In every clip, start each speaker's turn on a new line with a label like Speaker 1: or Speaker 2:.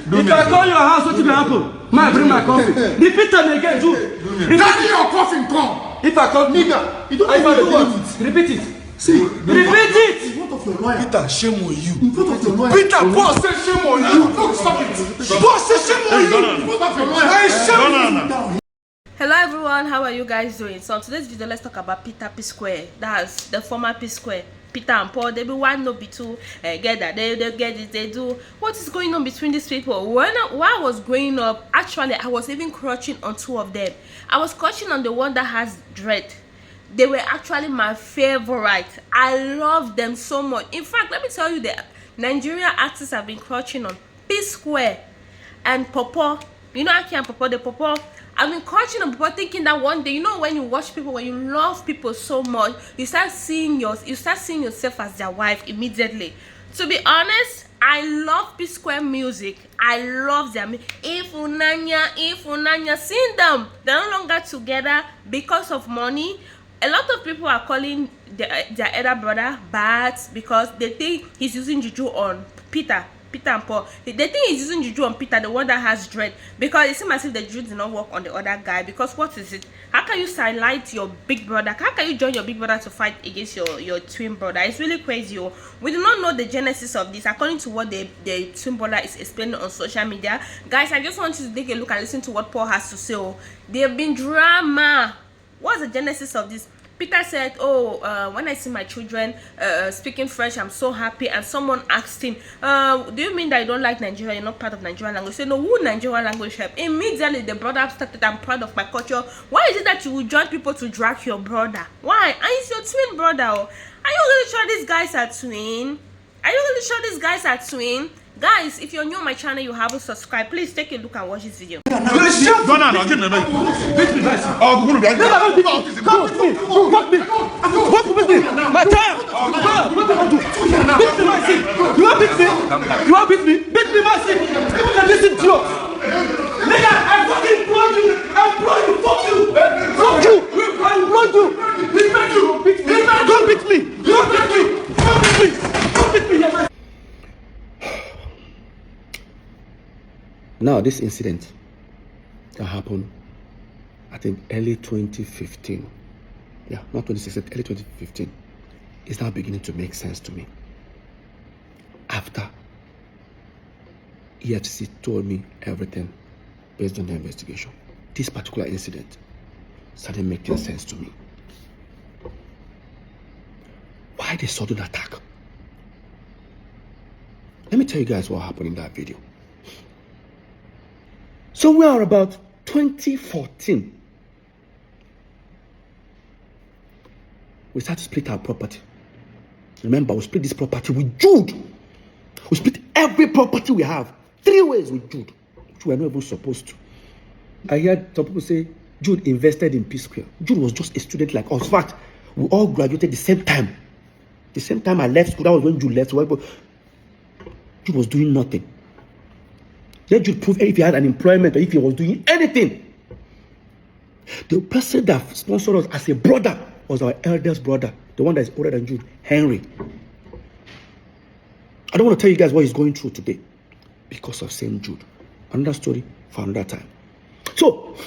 Speaker 1: If I call your house, what will happen? Man, bring my coffee. Repeat them again, Jude.
Speaker 2: Carry your coffin, come.
Speaker 1: If I call nigga, you don't know what? Repeat it. See, repeat it.
Speaker 2: In front of your lawyer.
Speaker 3: Peter, shame on you.
Speaker 2: In front of your lawyer.
Speaker 3: Peter, boss say shame on you.
Speaker 2: Stop it.
Speaker 3: Boss say shame on you.
Speaker 2: In front of your lawyer.
Speaker 4: Hello everyone, how are you guys doing? So in today's video, let's talk about Peter P Square. That's the former P Square. Peter and Paul, they be one, no be two. Get that they get it, they do. What is going on between these people? While I was growing up, actually I was even crushing on two of them. I was crushing on the one that has dread. They were actually my favorite. I love them so much. In fact, let me tell you that Nigerian artists have been crushing on P Square and Popo. You know, Aki and Popo, the Popo. I've been crushing on Popo, thinking that one day, you know, when you watch people, when you love people so much, you start seeing yourself as their wife immediately. To be honest, I love P Square music. I love their music. If Unanya, seeing them, they're no longer together because of money. A lot of people are calling their elder brother bad because they think he's using juju on Peter and Paul. They think he's using juju on Peter, the one that has dread, because it seems as if the juju did not work on the other guy. Because what is it? How can you sidelight your big brother? How can you join your big brother to fight against your twin brother? It's really crazy. Oh. We do not know the genesis of this according to what the twin brother is explaining on social media. Guys, I just want you to take a look and listen to what Paul has to say. Oh. There have been drama. What's the genesis of this? Peter said, oh, when I see my children speaking French, I'm so happy. And someone asked him, do you mean that you don't like Nigeria? You're not part of Nigerian language? He said, no, who Nigerian language help? Immediately, the brother started, I'm proud of my culture. Why is it that you will join people to drag your brother? Why? And it's your twin brother. Oh. Are you really sure these guys are twin? Are you really sure these guys are twin? Guys, if you're new on my channel, you haven't subscribed, please take a look and watch this video.
Speaker 1: Come with me. My time. You want beat me? You want beat me? Beat me, my seat. Listen to you. Nigga, I fucking blow you. Fuck you. Fuck you. I blow you. Don't beat me. Don't beat me. Don't beat me. Don't beat me. Now, this incident that happened, I think, early 2015. Yeah, not 2016, early 2015. Is now beginning to make sense to me. After EFCC told me everything based on the investigation, this particular incident started making sense to me. Why the sudden attack? Let me tell you guys what happened in that video. Somewhere about 2014, we started to split our property. Remember, we split this property with Jude. We split every property we have 3 ways with Jude, which we were not even supposed to. I heard some people say Jude invested in P Square. Jude was just a student like us. In fact, we all graduated the same time. The same time I left school, that was when Jude left. Jude was doing nothing. Let Jude prove if he had an employment or if he was doing anything. The person that sponsored us as a brother was our eldest brother, the one that is older than Jude, Henry. I don't want to tell you guys what he's going through today because of St. Jude. Another story for another time. So,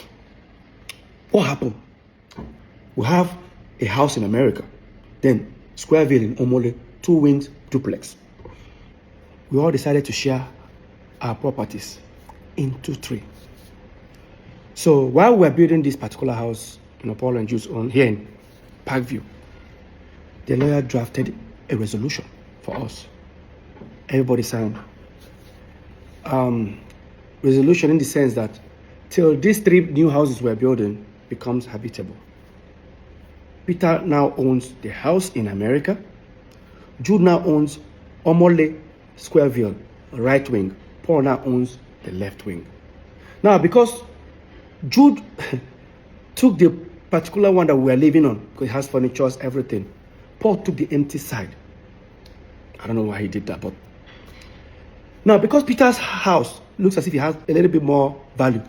Speaker 1: what happened? We have a house in America, then Squareville in Omole, 2 wings, duplex. We all decided to share our properties into 3. So while we're building this particular house in Paul and Jude's own here in Parkview, the lawyer drafted a resolution for us. Everybody signed. Resolution in the sense that till these 3 new houses we're building becomes habitable. Peter now owns the house in America. Jude now owns Omole, Squareville, right wing. Paul now owns the left wing. Now, because Jude took the particular one that we are living on, because it has furniture, everything, Paul took the empty side. I don't know why he did that, but now because Peter's house looks as if it has a little bit more value,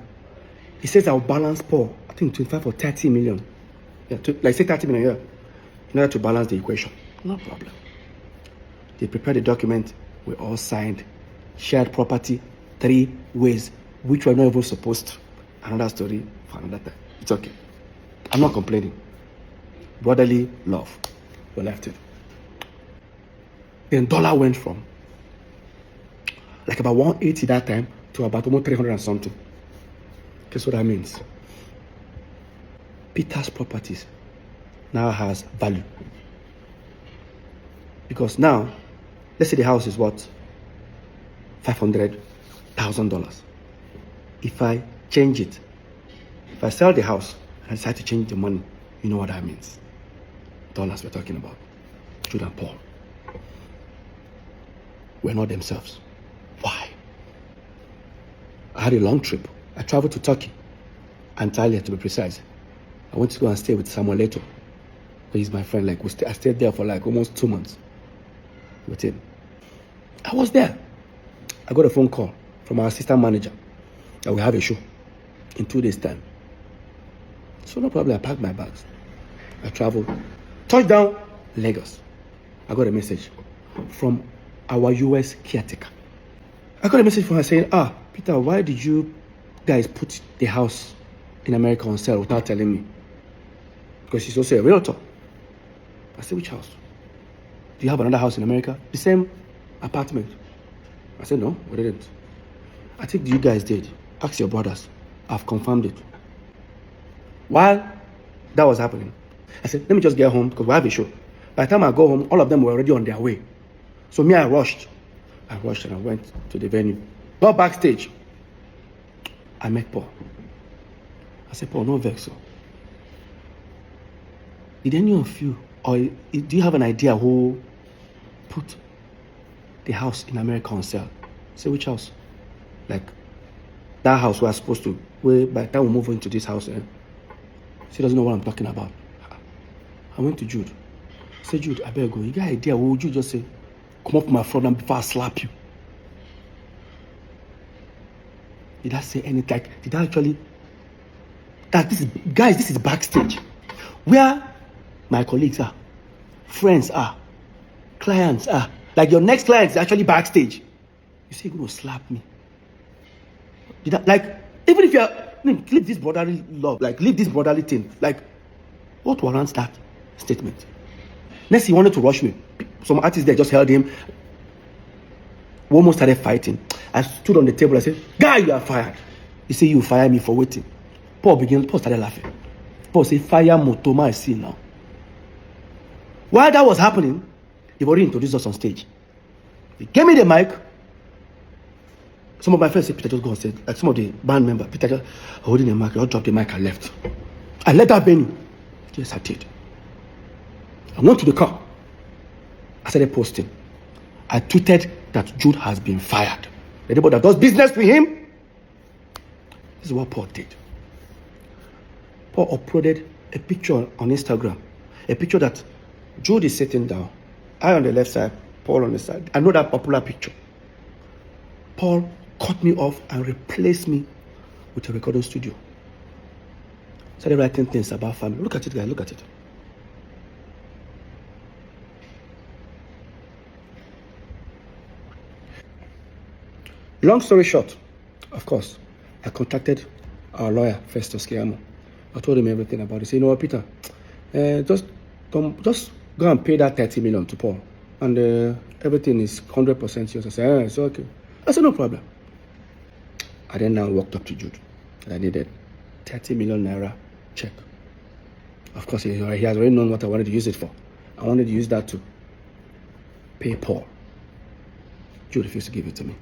Speaker 1: he says I'll balance Paul, I think 25 or 30 million. Yeah, like say 30 million, yeah, in order to balance the equation. No problem. They prepared the document, we all signed. Shared property, 3 ways which we're not even supposed to. Another story for another time. It's okay. I'm not complaining. Brotherly love. We left it. Then dollar went from like about 180 that time to about almost 300 and something. Guess what that means? Peter's properties now has value. Because now, let's say the house is what? $500,000. If I change it, if I sell the house and I decide to change the money, you know what that means. Dollars we're talking about. Jude and Paul were not themselves. Why? I had a long trip. I traveled to Turkey, Antalya to be precise. I went to go and stay with Samuel Leto. He's my friend. I stayed there for like almost 2 months with him. I was there. I got a phone call from our assistant manager that we have a show in 2 days' time. So no problem. I packed my bags. I traveled. Touchdown, Lagos. I got a message from our US caretaker. I got a message from her saying, Peter, why did you guys put the house in America on sale without telling me? Because she's also a realtor. I said, which house? Do you have another house in America? The same apartment. I said, no, we didn't. I think you guys did. Ask your brothers. I've confirmed it. While that was happening, I said, let me just get home because we have a show. By the time I go home, all of them were already on their way. So me, I rushed and I went to the venue. Got backstage. I met Paul. I said, Paul, no vex. Did any of you, or do you have an idea who put the house in America on sale? I said, which house? Like, that house we're supposed to, by the time we move into this house, she doesn't know what I'm talking about. I went to Jude. I said, Jude, I better go. You got an idea? What would you just say? Come up my front and before I slap you. Did I say anything? Like, did I actually? This is backstage. Where my colleagues are, friends are, clients are. Like, your next client is actually backstage. You say you're going to slap me. Did I, like, even if you're, leave this brotherly love, like, leave this brotherly thing. Like, what warrants that statement? Next, he wanted to rush me. Some artists there just held him. We almost started fighting. I stood on the table. I said, guy, you are fired. He said, you fire me for waiting. Paul started laughing. Paul said, fire Motoma, I see now. While that was happening, they've already introduced us on stage. They gave me the mic. Some of my friends said, Peter, just go on stage. Like some of the band members, Peter just holding the mic. I dropped the mic and left. I left that venue. Yes, I did. I went to the car. I started posting. I tweeted that Jude has been fired. Anybody that does business with him, this is what Paul did. Paul uploaded a picture on Instagram. A picture that Jude is sitting down. I on the left side, Paul on the side. I know that popular picture. Paul cut me off and replaced me with a recording studio. Started writing things about family. Look at it, guys. Look at it. Long story short, of course, I contacted our lawyer, Festus Kiamo. I told him everything about it. He said, you know what, Peter, just go and pay that 30 million to Paul. And everything is 100% yours. I said, it's okay. I said, no problem. I then now walked up to Jude. I needed 30 million naira check. Of course, he has already known what I wanted to use it for. I wanted to use that to pay Paul. Jude refused to give it to me.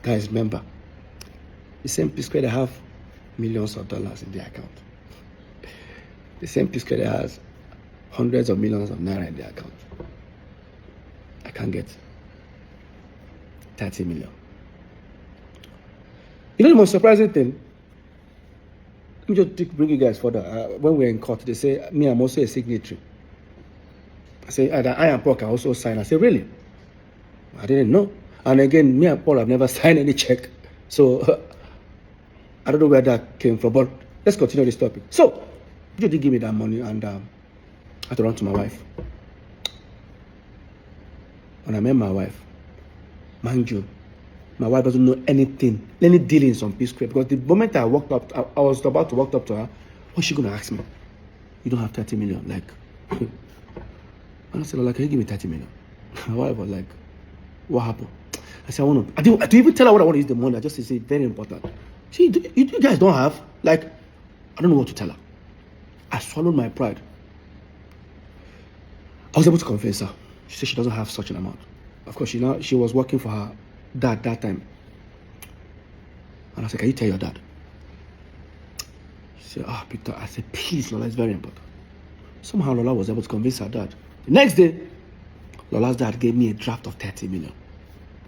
Speaker 1: Guys, remember, the same P Square, they have millions of dollars in their account. The same P Square, has hundreds of millions of naira in their account. I can't get 30 million. You know the most surprising thing? Let me just bring you guys further. When we're in court, they say, me, I'm also a signatory. I say, I and Paul can also sign. I say, really? I didn't know. And again, me and Paul have never signed any check. So, I don't know where that came from. But let's continue this topic. So, you did give me that money and I had to run to my wife. When I met my wife, Mind you, my wife doesn't know anything, any dealings on P Square, because the moment I walked up, I was about to walk up to her, what's she going to ask me? You don't have 30 million, like. And I said, like, can you give me 30 million? My wife was like, what happened? I said, I didn't even tell her what I want to use the money. I just said, very important. See, you guys don't have, like, I don't know what to tell her. I swallowed my pride. I was able to convince her. She said she doesn't have such an amount. Of course, she was working for her dad that time. And I said, can you tell your dad? She said, Peter. I said, please, Lola, it's very important. Somehow Lola was able to convince her dad. The next day, Lola's dad gave me a draft of 30 million.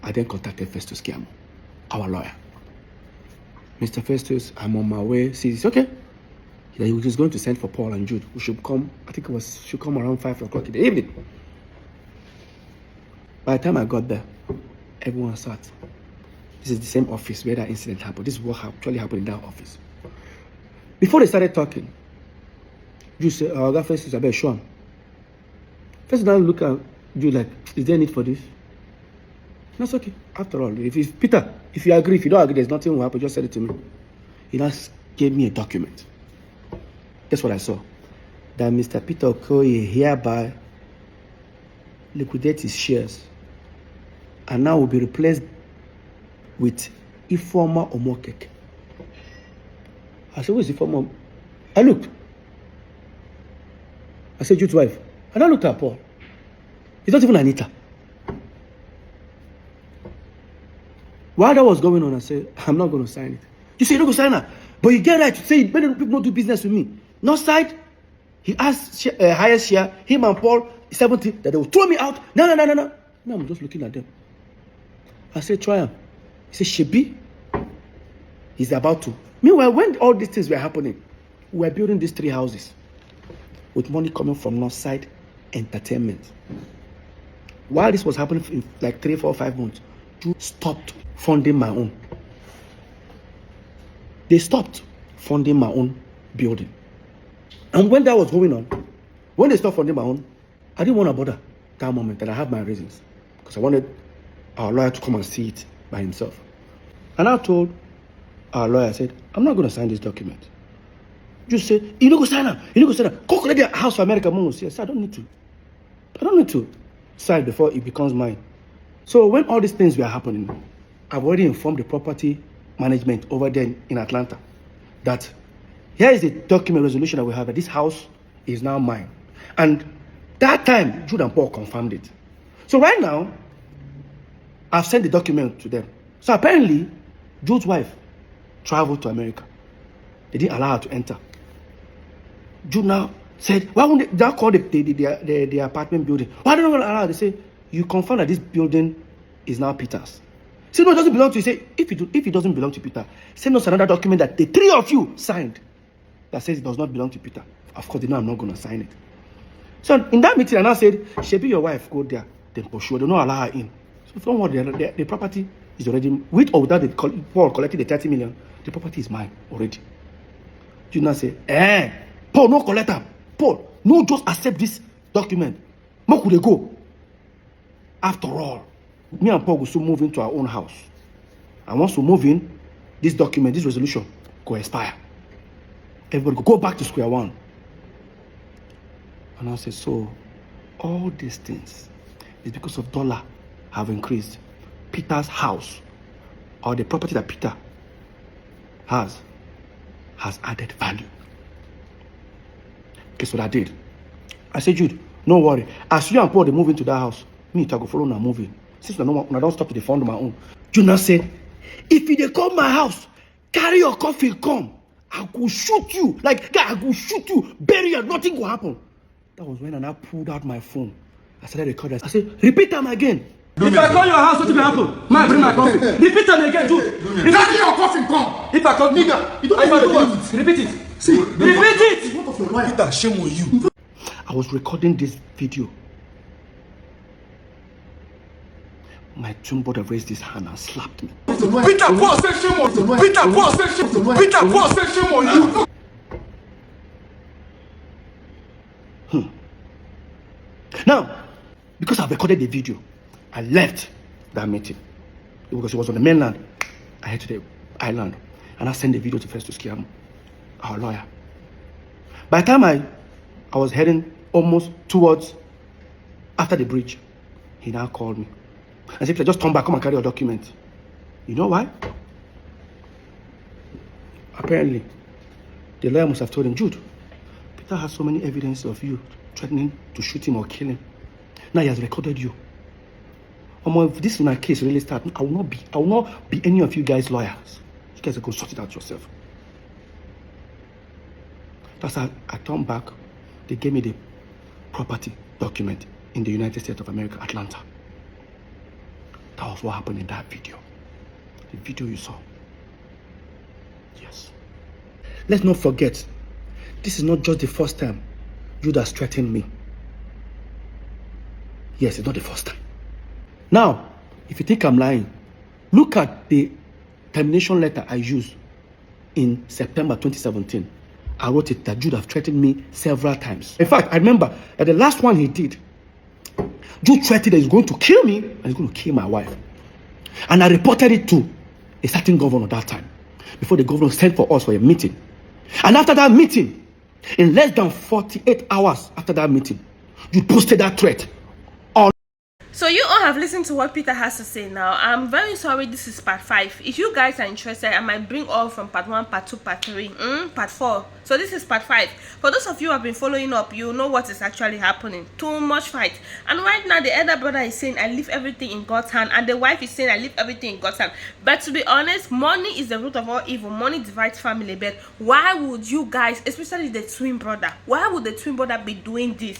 Speaker 1: I then contacted Festus Kiamo, our lawyer. Mr. Festus, I'm on my way. Says, okay. He was going to send for Paul and Jude, who should come, I think should come around 5 o'clock in the evening. By the time I got there, everyone sat. This is the same office where that incident happened. This is what actually happened in that office. Before they started talking, Jude said, I got Festus, I better show him. Festus now look at Jude like, is there a need for this? That's okay. After all, if Peter, if you agree, if you don't agree, there's nothing will happen, just send it to me. He now gave me a document. That's what I saw. That Mr. Peter Okoye hereby liquidate his shares and now will be replaced with Ifeoma Omokeke. I said, who is Ifeoma? I looked. I said, Jude's wife. And I looked at Paul. It's not even Anita. While that was going on, I said, I'm not going to sign it. You say, you're not going to sign her. But you get right to say, many people don't do business with me. North side, he asked highest share, him and Paul, 70, that they will throw me out. No. Now I'm just looking at them. I said, try him. He said, Shebi, he's about to. Meanwhile, when all these things were happening, we were building these 3 houses with money coming from Northside Entertainment. While this was happening in like 3, 4, 5 months, Jude stopped funding my own. They stopped funding my own building. And when that was going on, when they stopped funding my own, I didn't want to bother that moment, and I had my reasons. Because I wanted our lawyer to come and see it by himself. And I told our lawyer, I said, I'm not going to sign this document. Just say, you don't go sign up. You don't go sign up. Go collect the house for America. Yes, I don't need to. I don't need to sign before it becomes mine. So when all these things were happening, I've already informed the property management over there in Atlanta that here is the document resolution that we have, that this house is now mine. And that time, Jude and Paul confirmed it. So right now, I've sent the document to them. So apparently, Jude's wife traveled to America. They didn't allow her to enter. Jude now said, why won't they call the apartment building? Why don't they allow her? They say, you confirm that this building is now Peter's. Say, no, it doesn't belong to you. Say, if it doesn't belong to Peter, send us another document that the 3 of you signed that says it does not belong to Peter. Of course, they know I'm not going to sign it. So in that meeting, I now said, Shebi, your wife, go there. Then for sure, they don't allow her in. So don't worry, the property is already, with or without Paul collecting the 30 million, the property is mine already. You now say, Paul, no collect them. Paul, no, just accept this document. How could they go? After all, me and Paul will soon move into our own house. And once we move in, this document, this resolution, go expire. Everybody go back to square one. And I said, so all these things is because of dollar have increased. Peter's house, or the property that Peter has added value. Guess what I did? I said, Jude, no worry. As you and Paul they move into that house, me I go follow now moving. Since I don't stop to the fund my own. Jude now said, if you come my house, carry your coffin, come. I go shoot you. Like, I go shoot you. Bury you. Nothing will happen. That was when I now pulled out my phone. I started recording. I said, repeat them again. If I call your house, what will happen? Man, bring my coffin. Repeat them again, Jude.
Speaker 2: Carry your coffin, come.
Speaker 3: If I call
Speaker 2: Nigga, you don't
Speaker 3: repeat it.
Speaker 2: See,
Speaker 3: Repeat it.
Speaker 2: What of your lawyer?
Speaker 3: Peter, shame on you.
Speaker 1: I was recording this video. My twin brother raised his hand and slapped me.
Speaker 3: Peter, Paul said shame on you. Peter, Paul said shame on you. Peter, Paul said shame on you.
Speaker 1: Now, because I've recorded the video, I left that meeting. because it was on the mainland. I head to the island and I sent the video to Festus Kiam, our lawyer. By the time I was heading almost towards after the bridge, he now called me and said, just come back, come and carry your document. You know why? Apparently, the lawyer must have told him, Jude, Peter has so many evidence of you threatening to shoot him or kill him. Now he has recorded you. If this case really starts, I will not be any of you guys lawyers. You guys are going to sort it out yourself. That's how I turned back. They gave me the property document in the United States of America, Atlanta. That was what happened in that video. The video you saw. Yes. Let's not forget, this is not just the first time Jude has threatened me. Yes, it's not the first time. Now, if you think I'm lying, look at the termination letter I used in September 2017. I wrote it that Jude have threatened me several times. In fact, I remember that the last one he did, Jude threatened that he's going to kill me and he's going to kill my wife. And I reported it to a certain governor that time, before the governor sent for us for a meeting. And after that meeting, in less than 48 hours after that meeting, Jude posted that threat.
Speaker 4: So you all have listened to what Peter has to say now. I'm very sorry, this is part 5. If you guys are interested, I might bring all from part 1, part 2, part 3, part 4. So this is part 5. For those of you who have been following up, you know what is actually happening. Too much fight. And right now, the elder brother is saying, I leave everything in God's hand. And the wife is saying, I leave everything in God's hand. But to be honest, money is the root of all evil. Money divides family. But why would you guys, especially the twin brother, why would the twin brother be doing this?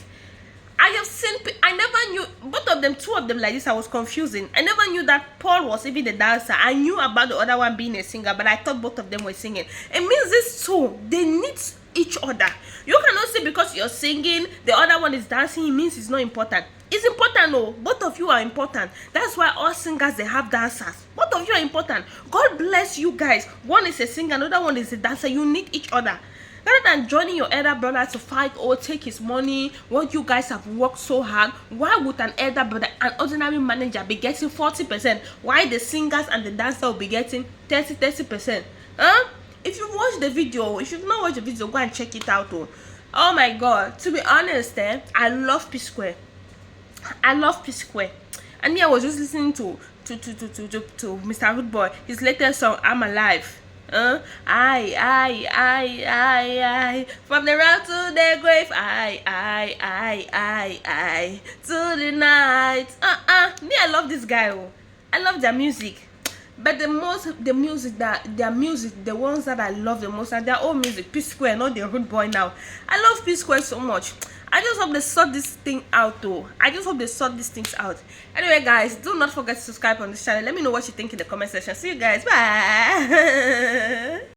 Speaker 4: I have seen, I never knew, both of them, 2 of them like this, I was confusing. I never knew that Paul was even the dancer. I knew about the other one being a singer, but I thought both of them were singing. It means these 2, they need each other. You cannot say because you're singing, the other one is dancing, it means it's not important. It's important, no. Both of you are important. That's why all singers, they have dancers. Both of you are important. God bless you guys. One is a singer, another one is a dancer. You need each other. Rather than joining your elder brother to fight or take his money, what you guys have worked so hard, why would an elder brother, an ordinary manager, be getting 40%? Why the singers and the dancer will be getting 30%? Huh? If you watch the video, if you've not watched the video, go and check it out. Oh my God. To be honest, I love P Square. I love P Square. And yeah, I was just listening to Mr. Rude Boy, his latest song, I'm Alive. I, from the round to the grave, I, to the night. Me, I love this guy. I love their music. But the ones that I love the most are their own music. P Square, not the Rude Boy now. I love P Square so much. I just hope they sort this thing out though. I just hope they sort these things out. Anyway guys, do not forget to subscribe on this channel. Let me know what you think in the comment section. See you guys. Bye.